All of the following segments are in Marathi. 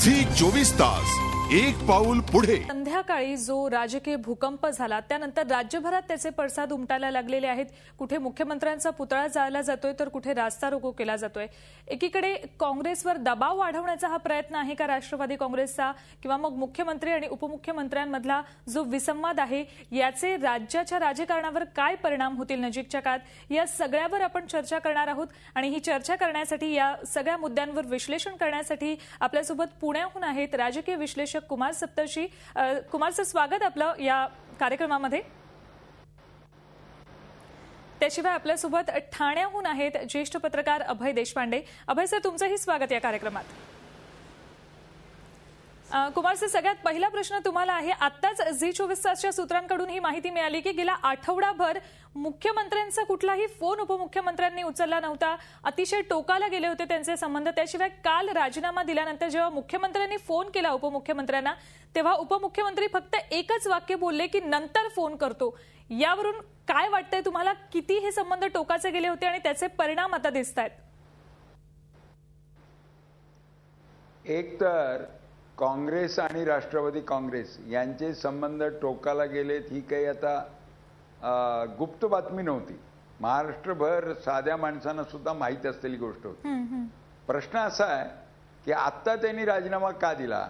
Zee24 एक पाऊल पुढे। संध्याकाळी जो राजकीय भूकंप झाला त्यानंतर राज्यभरात त्याचे पडसाद उमटायला लागलेले आहेत। कुठे मुख्यमंत्र्यांचा पुतळा जाळला जातोय तर कुठे रास्ता रोको केला जातोय। एकीकडे काँग्रेसवर दबाव वाढवण्याचा हा प्रयत्न आहे का राष्ट्रवादी काँग्रेसचा, किंवा मग मुख्यमंत्री आणि उपमुख्यमंत्र्यांमधला जो विसंवाद आहे याचे राज्याच्या राजकारणावर काय परिणाम होतील नजीकच्या काळात, या सगळ्यावर आपण चर्चा करणार आहोत। आणि ही चर्चा करण्यासाठी, या सगळ्या मुद्द्यांवर विश्लेषण करण्यासाठी आपल्यासोबत पुण्याहून आहेत राजकीय विश्लेषक कुमार सप्तर्षी। कुमारचं स्वागत आपलं या कार्यक्रमामध्ये। त्याशिवाय आपल्यासोबत ठाण्याहून आहेत ज्येष्ठ पत्रकार अभय देशपांडे। अभय सर, तुमचंही स्वागत या कार्यक्रमात। कुमार सर, सगळ्यात पहिला प्रश्न तुम्हाला आहे। आत्ताच Zee24 तासच्या सूत्रांकडून ही माहिती मिळाली की गेला आठवडाभर मुख्यमंत्र्यांचा कुठलाही फोन उपमुख्यमंत्र्यांनी उचलला नव्हता, अतिशय टोकाला गेले होते त्यांचे संबंध। त्याशिवाय काल राजीनामा दिल्यानंतर जेव्हा मुख्यमंत्र्यांनी फोन केला उपमुख्यमंत्र्यांना तेव्हा उपमुख्यमंत्री फक्त एकच वाक्य बोलले की नंतर फोन करतो। यावरून काय वाटतंय तुम्हाला, किती हे संबंध टोकाचे गेले होते आणि त्याचे परिणाम आता दिसतायत? एक तर काँग्रेस आणि राष्ट्रवादी काँग्रेस यांचे संबंध टोकाला गेलेत ही काही आता गुप्त बातमी नव्हती। महाराष्ट्रभर साध्या माणसांना सुद्धा माहिती असलेली गोष्ट होती। प्रश्न असा आहे की आत्ता त्यांनी राजीनामा का दिला,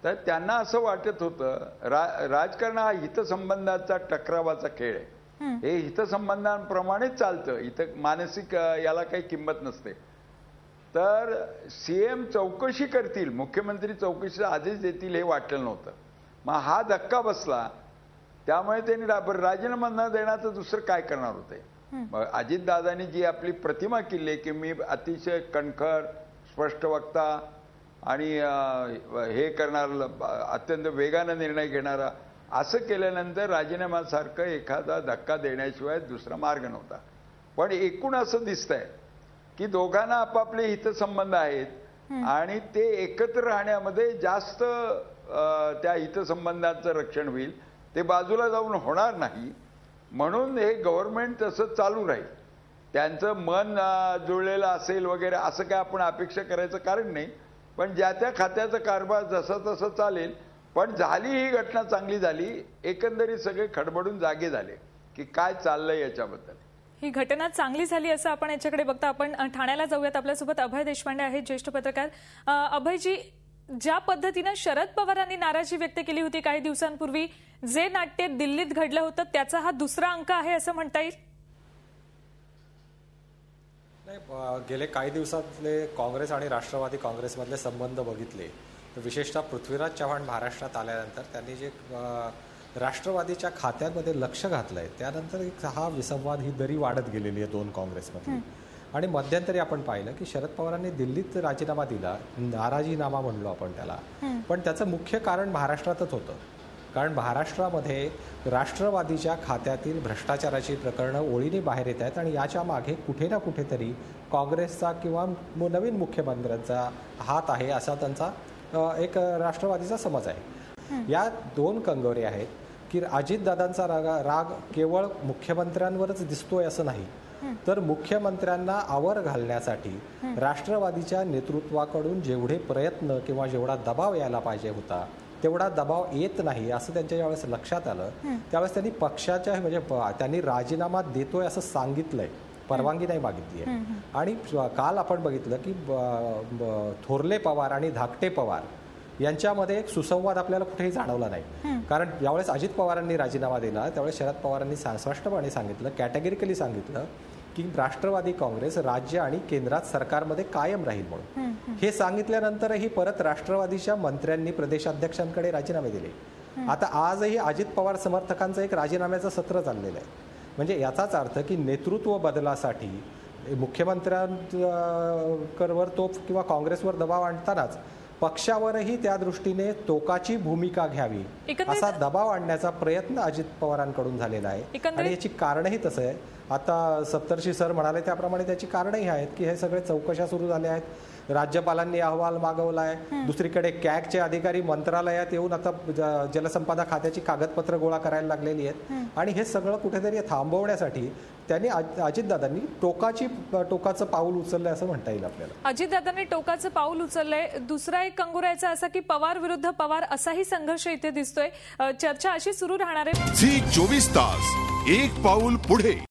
तर त्यांना असं वाटत होतं राजकारण हा हितसंबंधाचा टकरावाचा खेळ आहे। हे हितसंबंधांप्रमाणेच चालतं, इथं मानसिक याला काही किंमत नसते। तर सीएम चौकशी करतील, मुख्यमंत्री चौकशीचा आदेश देतील हे वाटलं नव्हतं। मग हा धक्का बसला, त्यामुळे त्यांनी राजीनामा न देणार तर दुसरं काय करणार होते। अजितदादांनी जी आपली प्रतिमा केली की मी अतिशय कणखर, स्पष्ट वक्ता आणि हे करणार, अत्यंत वेगाने निर्णय घेणारा, असं केल्यानंतर राजीनाम्यासारखं एखादा धक्का देण्याशिवाय दुसरा मार्ग नव्हता। पण एकूण असं दिसतंय की दोघांना आपापले हितसंबंध आहेत आणि ते एकत्र राहण्यामध्ये जास्त त्या हितसंबंधांचं रक्षण होईल, ते बाजूला जाऊन होणार नाही। म्हणून हे गव्हर्नमेंट तसं चालू राहील, त्यांचं मन जुळलेलं असेल वगैरे असं काय आपण अपेक्षा करायचं कारण नाही। पण ज्या त्या खात्याचा कारभार जसा तसा चालेल। पण झाली ही घटना चांगली झाली, एकंदरीत सगळे खडबडून जागे झाले की काय चाललंय याच्याबद्दल। ही घटना चांगली झाली असं आपण याच्याकडे बघता। आपण ठाण्याला जाऊयात, आपल्यासोबत अभय देशपांडे आहेत ज्येष्ठ पत्रकार। अभयजी, ज्या पद्धतीने शरद पवारांनी नाराजी व्यक्त केली होती काही दिवसांपूर्वी, जे नाट्य दिल्लीत घडलं होतं त्याचा हा दुसरा अंक आहे असं म्हणता येईल? नाही, गेले काही दिवसातले काँग्रेस आणि राष्ट्रवादी काँग्रेसमधले संबंध बघितले तर विशेषतः पृथ्वीराज चव्हाण महाराष्ट्रात आल्यानंतर त्यांनी जे राष्ट्रवादीच्या खात्यामध्ये लक्ष घातलंय, त्यानंतर हा विसंवाद, ही दरी वाढत गेलेली आहे दोन काँग्रेसमध्ये। आणि मध्यंतरी आपण पाहिलं की शरद पवारांनी दिल्लीत राजीनामा दिला, नाराजीनामा म्हणलो आपण त्याला, पण त्याचं मुख्य कारण महाराष्ट्रातच होतं। कारण महाराष्ट्रामध्ये राष्ट्रवादीच्या खात्यातील भ्रष्टाचाराची प्रकरणं ओळीने बाहेर येत आहेत आणि याच्या मागे कुठे ना कुठेतरी काँग्रेसचा किंवा नवीन मुख्यमंत्र्यांचा हात आहे असा त्यांचा एक राष्ट्रवादीचा समज आहे। या दोन कंगोरे आहेत की अजितदादांचा राग केवळ मुख्यमंत्र्यांवरच दिसतोय असं नाही, तर मुख्यमंत्र्यांना आवर घालण्यासाठी राष्ट्रवादीच्या नेतृत्वाकडून जेवढे प्रयत्न किंवा जेवढा दबाव यायला पाहिजे होता तेवढा दबाव येत नाही असं त्यांच्या ज्यावेळेस लक्षात आलं त्यावेळेस त्यांनी पक्षाच्या, म्हणजे त्यांनी राजीनामा देतोय असं सांगितलंय, परवानगी नाही मागितली आहे। आणि काल आपण बघितलं की थोरले पवार आणि धाकटे पवार यांच्यामध्ये एक सुसंवाद आपल्याला कुठेही जाणवला नाही। कारण ज्यावेळेस अजित पवारांनी राजीनामा दिला त्यावेळेस शरद पवारांनी स्पष्टपणे सांगितलं, कॅटेगरिकली सांगितलं की राष्ट्रवादी काँग्रेस राज्य आणि केंद्रात सरकारमध्ये कायम राहील म्हणून। हे सांगितल्यानंतरही परत राष्ट्रवादीच्या मंत्र्यांनी प्रदेशाध्यक्षांकडे राजीनामे दिले। आता आजही अजित पवार समर्थकांचं एक राजीनाम्याचं सत्र चाललेलं आहे। म्हणजे याचाच अर्थ की नेतृत्व बदलासाठी मुख्यमंत्र्यांवर तो किंवा काँग्रेसवर दबाव आणतानाच पक्षावरही त्या दृष्टीने टोकाची भूमिका घ्यावी असा दबाव आणण्याचा प्रयत्न अजित पवारांकडून झालेला आहे। आणि याची कारणही तसं आहे, आता सप्तर्षी सर म्हणाले त्याप्रमाणे त्याची कारणही आहेत की हे सगळे चौकशा सुरू झाल्या आहेत। राज्यपालांनी अहवाल मागवलाय, दुसरीकडे कॅगचे अधिकारी मंत्रालयात येऊन आता जलसंपदा खात्याची कागदपत्र गोळा करायला लागलेली आहेत आणि हे सगळं कुठेतरी थांबवण्यासाठी त्यांनी अजितदादांनी टोकाचं पाऊल उचललंय असं म्हणता येईल आपल्याला. अजितदादांनी टोकाचं पाऊल उचललंय. दुसरा एक कंगोरायचा असा की पवार विरुद्ध पवार असाही संघर्ष इथे दिसतोय. चर्चा अशी सुरू राहणार आहे. झी 24 तास एक पाऊल पुढे.